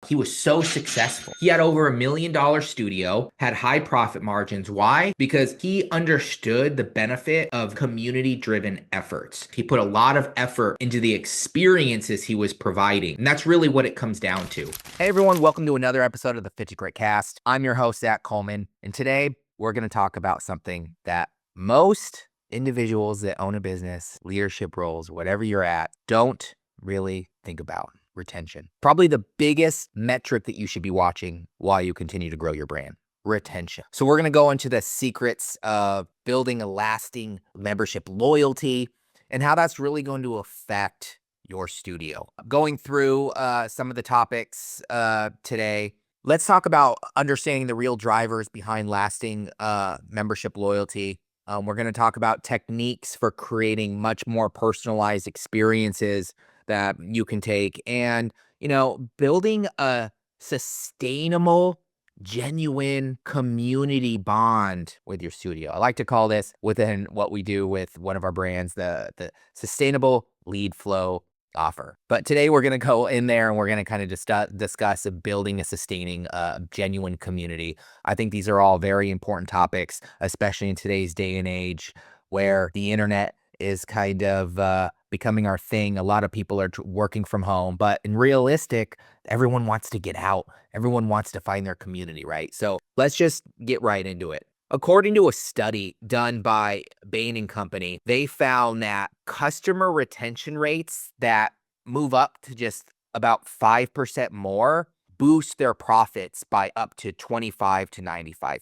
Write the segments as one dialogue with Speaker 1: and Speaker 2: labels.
Speaker 1: He was so successful. He had over $1 million studio, had high profit margins. Why? Because he understood the benefit of community-driven efforts. He put a lot of effort into the experiences he was providing. And that's really what it comes down to.
Speaker 2: Hey everyone, welcome to another episode of the 50 Great Cast. I'm your host, Zach Coleman, and today we're going to talk about something that most individuals that own a business, leadership roles, whatever you're at, don't really think about: retention. Probably the biggest metric that you should be watching while you continue to grow your brand. Retention. So we're going to go into the secrets of building a lasting membership loyalty and how that's really going to affect your studio. Going through some of the topics today. Let's talk about understanding the real drivers behind lasting membership loyalty. We're going to talk about techniques for creating much more personalized experiences that you can take, and building a sustainable, genuine community bond with your studio. I like to call this, within what we do with one of our brands, the sustainable lead flow offer. But today we're going to go in there and we're going to kind of just discuss building a sustaining, genuine community. I think these are all very important topics, especially in today's day and age where the internet is kind of becoming our thing. A lot of people are working from home, but in realistic, everyone wants to get out. Everyone wants to find their community, right? So let's just get right into it. According to a study done by Bain & Company, they found that customer retention rates that move up to just about 5% more boost their profits by up to 25 to 95%.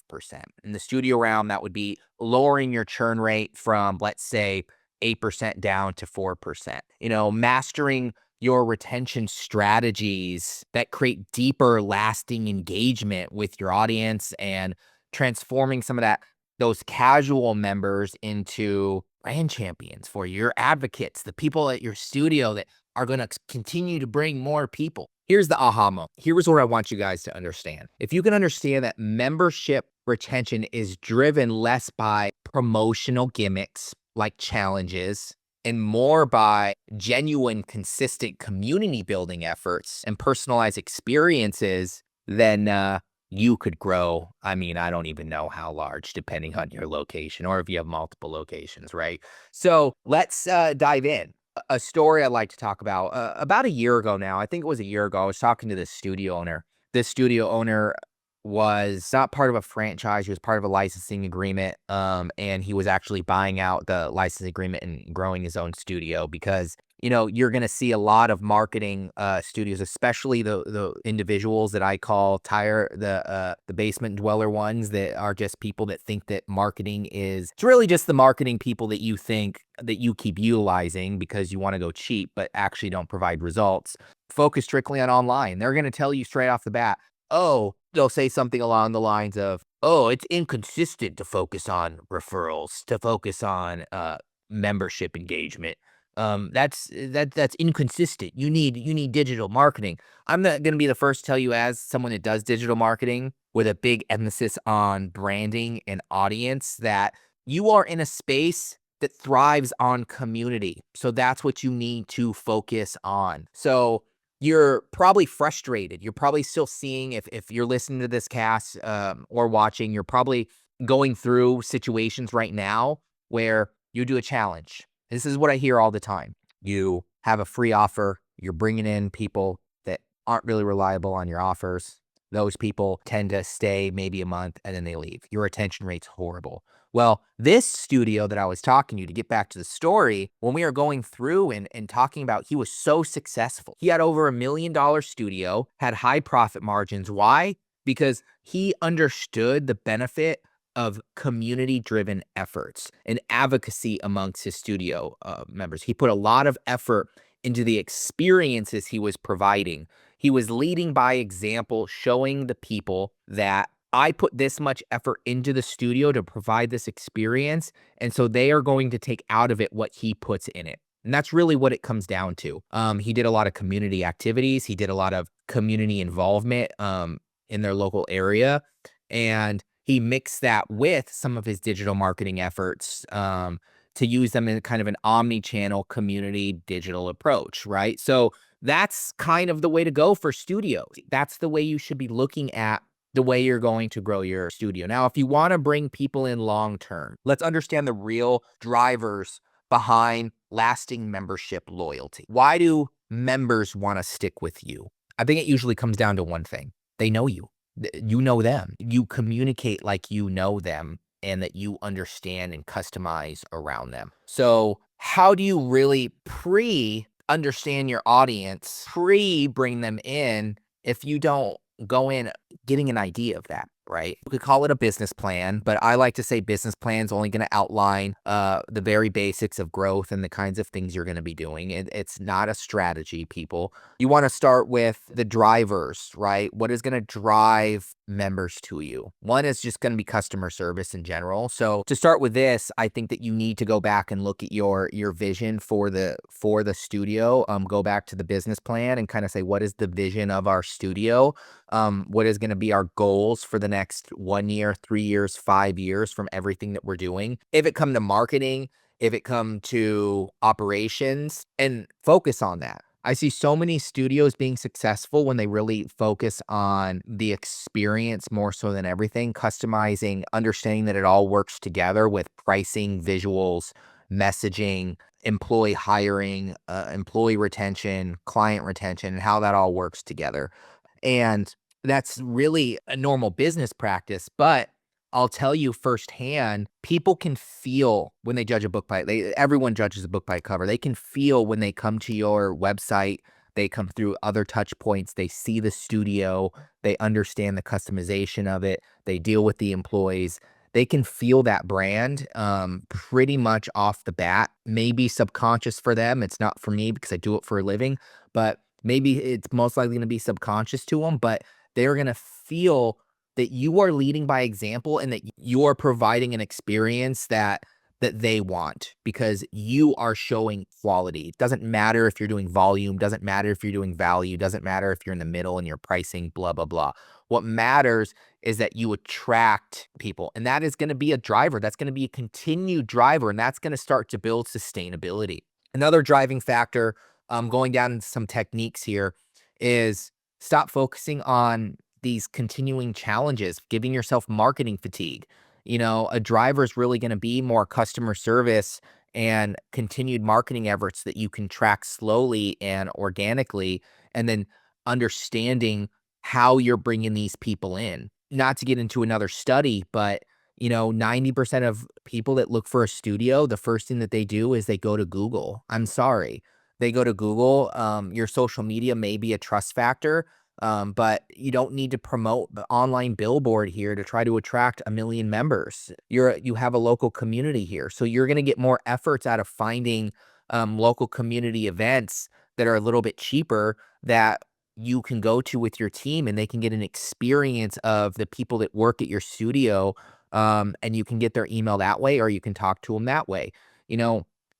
Speaker 2: In the studio realm, that would be lowering your churn rate from, let's say, 8% down to 4%. Mastering your retention strategies that create deeper, lasting engagement with your audience and transforming some of those casual members into brand champions for your advocates, the people at your studio that are going to continue to bring more people. Here's the aha moment. Here's what I want you guys to understand. If you can understand that membership retention is driven less by promotional gimmicks like challenges and more by genuine, consistent community building efforts and personalized experiences, then you could grow. I mean, I don't even know how large, depending on your location or if you have multiple locations, right? So let's dive in. A story I'd like to talk about a year ago now. I think it was a year ago. I was talking to this studio owner. This studio owner was not part of a franchise. He was part of a licensing agreement. And he was actually buying out the licensing agreement and growing his own studio because, you're going to see a lot of marketing studios, especially the individuals that I call the basement dweller ones, that are just people that think that marketing it's really just the marketing people that you think that you keep utilizing because you want to go cheap, but actually don't provide results. Focus strictly on online. They're going to tell you straight off the bat, they'll say something along the lines of, it's inconsistent to focus on referrals, to focus on membership engagement. That's inconsistent. You need digital marketing. I'm not going to be the first to tell you, as someone that does digital marketing with a big emphasis on branding and audience, that you are in a space that thrives on community. So that's what you need to focus on. So you're probably frustrated. You're probably still seeing, if you're listening to this cast or watching, you're probably going through situations right now where you do a challenge. This is what I hear all the time. You have a free offer. You're bringing in people that aren't really reliable on your offers. Those people tend to stay maybe a month and then they leave. Your retention rate's horrible. Well, this studio that I was talking to get back to the story, when we were going through and talking about, he was so successful. He had over $1 million studio, had high profit margins. Why? Because he understood the benefit of community-driven efforts and advocacy amongst his studio members. He put a lot of effort into the experiences he was providing. He was leading by example, showing the people that I put this much effort into the studio to provide this experience, and so they are going to take out of it what he puts in it. And that's really what it comes down to. He did a lot of community activities. He did a lot of community involvement in their local area, and he mixed that with some of his digital marketing efforts to use them in kind of an omni-channel community digital approach, right? So that's kind of the way to go for studios. That's the way you should be looking at the way you're going to grow your studio. Now, if you want to bring people in long term, let's understand the real drivers behind lasting membership loyalty. Why do members want to stick with you? I think it usually comes down to one thing. They know you. You know them. You communicate like you know them and that you understand and customize around them. So, how do you really understand your audience, bring them in if you don't go in getting an idea of that, right? We could call it a business plan, but I like to say business plan is only going to outline the very basics of growth and the kinds of things you're going to be doing. It's not a strategy, people. You want to start with the drivers, right? What is going to drive members to you? One is just going to be customer service in general. So to start with this, I think that you need to go back and look at your vision for the studio. Go back to the business plan and kind of say, what is the vision of our studio? What is going to be our goals for the next 1 year, 3 years, 5 years from everything that we're doing? If it come to marketing, if it come to operations, and focus on that. I see so many studios being successful when they really focus on the experience more so than everything, customizing, understanding that it all works together with pricing, visuals, messaging, employee hiring, employee retention, client retention, and how that all works together. And that's really a normal business practice, but I'll tell you firsthand, people can feel when they judge a book by everyone judges a book by cover. They can feel when they come to your website, they come through other touch points, they see the studio, they understand the customization of it, they deal with the employees. They can feel that brand pretty much off the bat. Maybe subconscious for them. It's not for me because I do it for a living, but maybe it's most likely going to be subconscious to them, but they're going to feel that you are leading by example and that you're providing an experience that they want because you are showing quality. It doesn't matter if you're doing volume, doesn't matter if you're doing value, doesn't matter if you're in the middle and you're pricing, blah, blah, blah. What matters is that you attract people, and that is going to be a driver. That's going to be a continued driver, and that's going to start to build sustainability. Another driving factor, going down into some techniques here, is stop focusing on these continuing challenges, giving yourself marketing fatigue. You know, a driver is really going to be more customer service and continued marketing efforts that you can track slowly and organically, and then understanding how you're bringing these people in. Not to get into another study, but 90% of people that look for a studio, the first thing that they do is they go to Google. I'm sorry. They go to Google. Your social media may be a trust factor, but you don't need to promote the online billboard here to try to attract 1 million members. You have a local community here. So you're going to get more efforts out of finding local community events that are a little bit cheaper that you can go to with your team, and they can get an experience of the people that work at your studio. And you can get their email that way, or you can talk to them that way.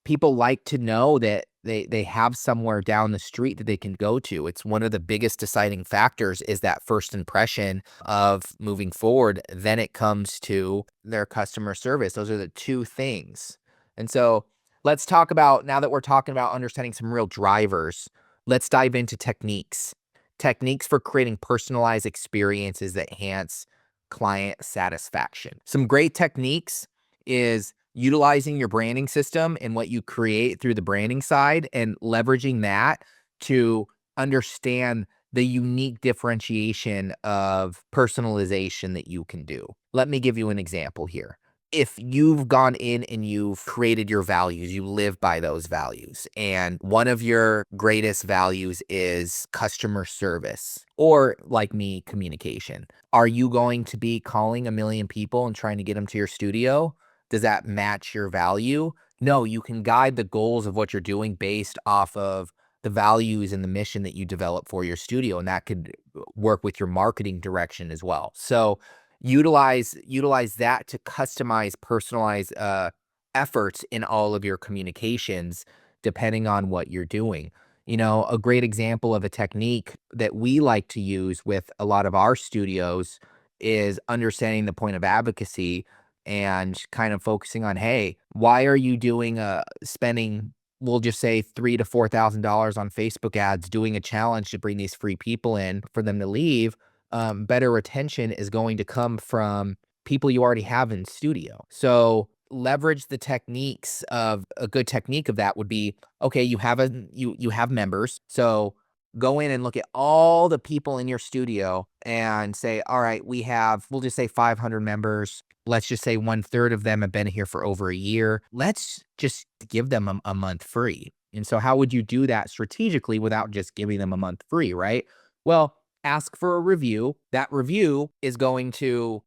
Speaker 2: People like to know that they have somewhere down the street that they can go to. It's one of the biggest deciding factors is that first impression of moving forward. Then it comes to their customer service. Those are the two things. And so let's talk about, now that we're talking about understanding some real drivers, let's dive into techniques. Techniques for creating personalized experiences that enhance client satisfaction. Some great techniques is utilizing your branding system and what you create through the branding side and leveraging that to understand the unique differentiation of personalization that you can do. Let me give you an example here. If you've gone in and you've created your values, you live by those values, and one of your greatest values is customer service, or like me, communication. Are you going to be calling 1 million people and trying to get them to your studio? Does that match your value? No, you can guide the goals of what you're doing based off of the values and the mission that you develop for your studio, and that could work with your marketing direction as well. So utilize that to customize, personalize efforts in all of your communications depending on what you're doing. A great example of a technique that we like to use with a lot of our studios is understanding the point of advocacy and kind of focusing on, hey, why are you doing spending we'll just say $3,000 to $4,000 on Facebook ads doing a challenge to bring these free people in for them to leave, better retention is going to come from people you already have in studio. So leverage the techniques of a good technique of that would be, okay, you have members. So go in and look at all the people in your studio and say, all right, we'll just say 500 members. Let's just say 1/3 of them have been here for over a year. Let's just give them a month free. And so how would you do that strategically without just giving them a month free, right? Well, ask for a review. That review is going to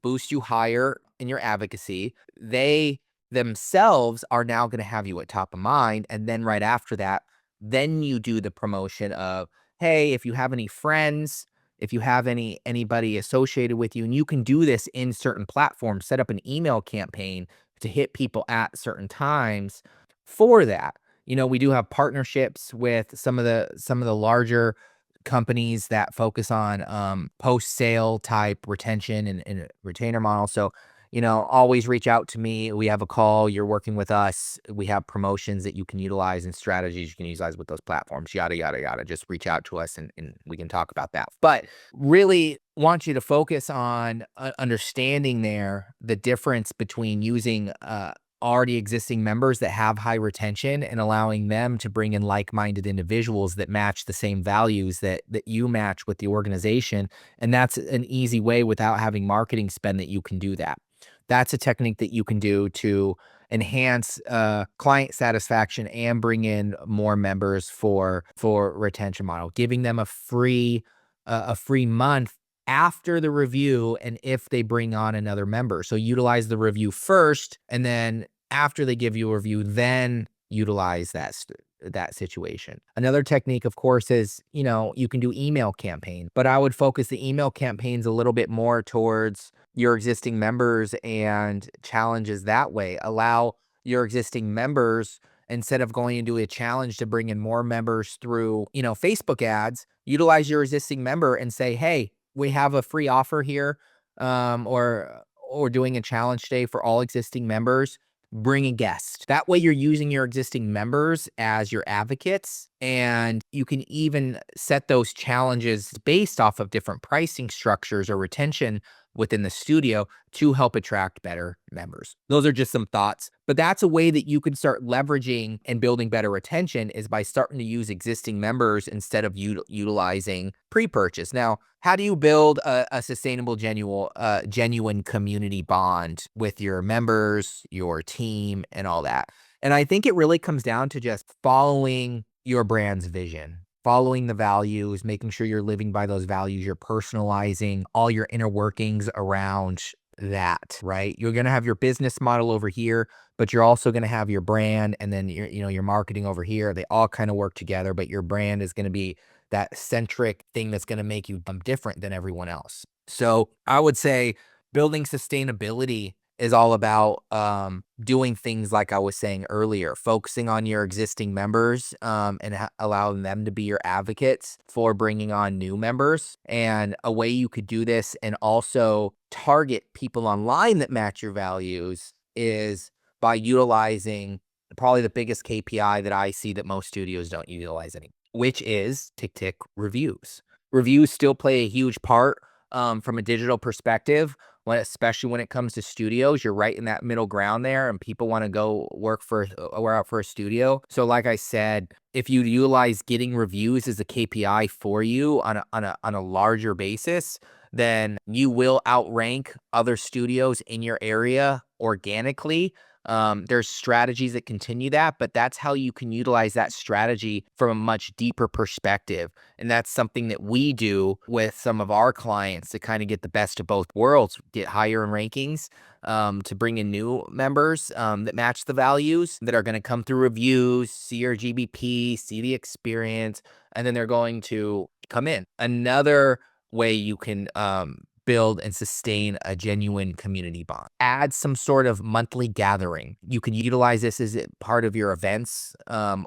Speaker 2: boost you higher in your advocacy. They themselves are now going to have you at top of mind. And then right after that, then you do the promotion of, hey, if you have any friends, if you have anybody associated with you, and you can do this in certain platforms, set up an email campaign to hit people at certain times for that. We do have partnerships with some of the larger companies that focus on post-sale type retention and retainer model. So, always reach out to me. We have a call. You're working with us. We have promotions that you can utilize and strategies you can utilize with those platforms, yada, yada, yada. Just reach out to us and we can talk about that. But really want you to focus on understanding the difference between using already existing members that have high retention and allowing them to bring in like-minded individuals that match the same values that you match with the organization. And that's an easy way without having marketing spend that you can do that. That's a technique that you can do to enhance client satisfaction and bring in more members for retention model, giving them a free month after the review and if they bring on another member. So utilize the review first, and then after they give you a review, then utilize that situation. Another technique, of course, is, you can do email campaign, but I would focus the email campaigns a little bit more towards your existing members and challenges that way. Allow your existing members, instead of going into a challenge to bring in more members through, Facebook ads, utilize your existing member and say, hey, we have a free offer here, or doing a challenge today for all existing members. Bring a guest. That way you're using your existing members as your advocates, and you can even set those challenges based off of different pricing structures or retention within the studio to help attract better members. Those are just some thoughts, but that's a way that you can start leveraging and building better retention, is by starting to use existing members instead of utilizing pre-purchase. Now, how do you build a sustainable, genuine community bond with your members, your team, and all that? And I think it really comes down to just following your brand's vision, following the values, making sure you're living by those values, you're personalizing all your inner workings around that, right? You're going to have your business model over here, but you're also going to have your brand, and then your marketing over here. They all kind of work together, but your brand is going to be that centric thing that's going to make you different than everyone else. So I would say building sustainability is all about doing things like I was saying earlier, focusing on your existing members and allowing them to be your advocates for bringing on new members. And a way you could do this and also target people online that match your values is by utilizing probably the biggest KPI that I see that most studios don't utilize anymore, which is tick reviews. Reviews still play a huge part from a digital perspective, especially when it comes to studios. You're right in that middle ground there, and people want to go work out for a studio. So like I said, if you utilize getting reviews as a KPI for you on a larger basis, then you will outrank other studios in your area organically. There's strategies that continue that, but that's how you can utilize that strategy from a much deeper perspective. And that's something that we do with some of our clients to kind of get the best of both worlds, get higher in rankings, to bring in new members that match the values, that are going to come through reviews, see your GBP, see the experience, and then they're going to come in. Another way you can build and sustain a genuine community bond. Add some sort of monthly gathering. You can utilize this as part of your events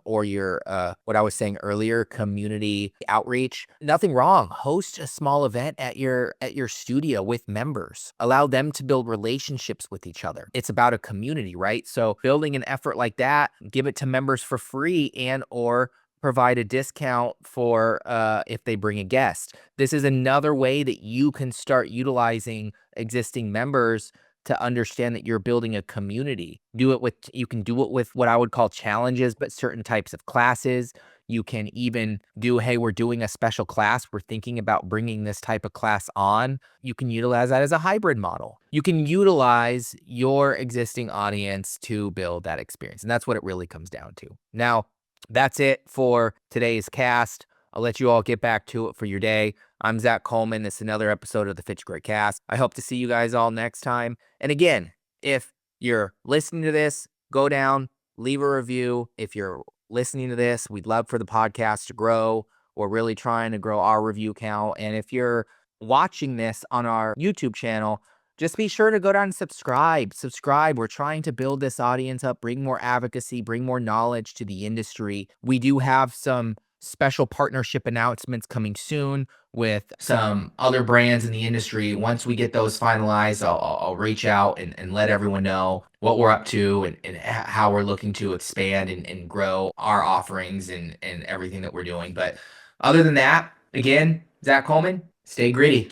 Speaker 2: or your, what I was saying earlier, community outreach. Nothing wrong. Host a small event at your studio with members. Allow them to build relationships with each other. It's about a community, right? So building an effort like that, give it to members for free and or provide a discount for if they bring a guest. This is another way that you can start utilizing existing members to understand that you're building a community. You can do it with what I would call challenges, but certain types of classes. You can even do, hey, we're doing a special class. We're thinking about bringing this type of class on. You can utilize that as a hybrid model. You can utilize your existing audience to build that experience. And that's what it really comes down to. Now, that's it for today's cast. I'll let you all get back to it for your day. I'm Zach Coleman. This is another episode of the Fit to Great Cast. I hope to see you guys all next time. And again, if you're listening to this, go down, leave a review. If you're listening to this, we'd love for the podcast to grow. We're really trying to grow our review count. And if you're watching this on our YouTube channel, just be sure to go down and subscribe. We're trying to build this audience up, bring more advocacy, bring more knowledge to the industry. We do have some special partnership announcements coming soon with some other brands in the industry. Once we get those finalized, I'll reach out and let everyone know what we're up to and how we're looking to expand and grow our offerings and everything that we're doing. But other than that, again, Zach Coleman, stay gritty.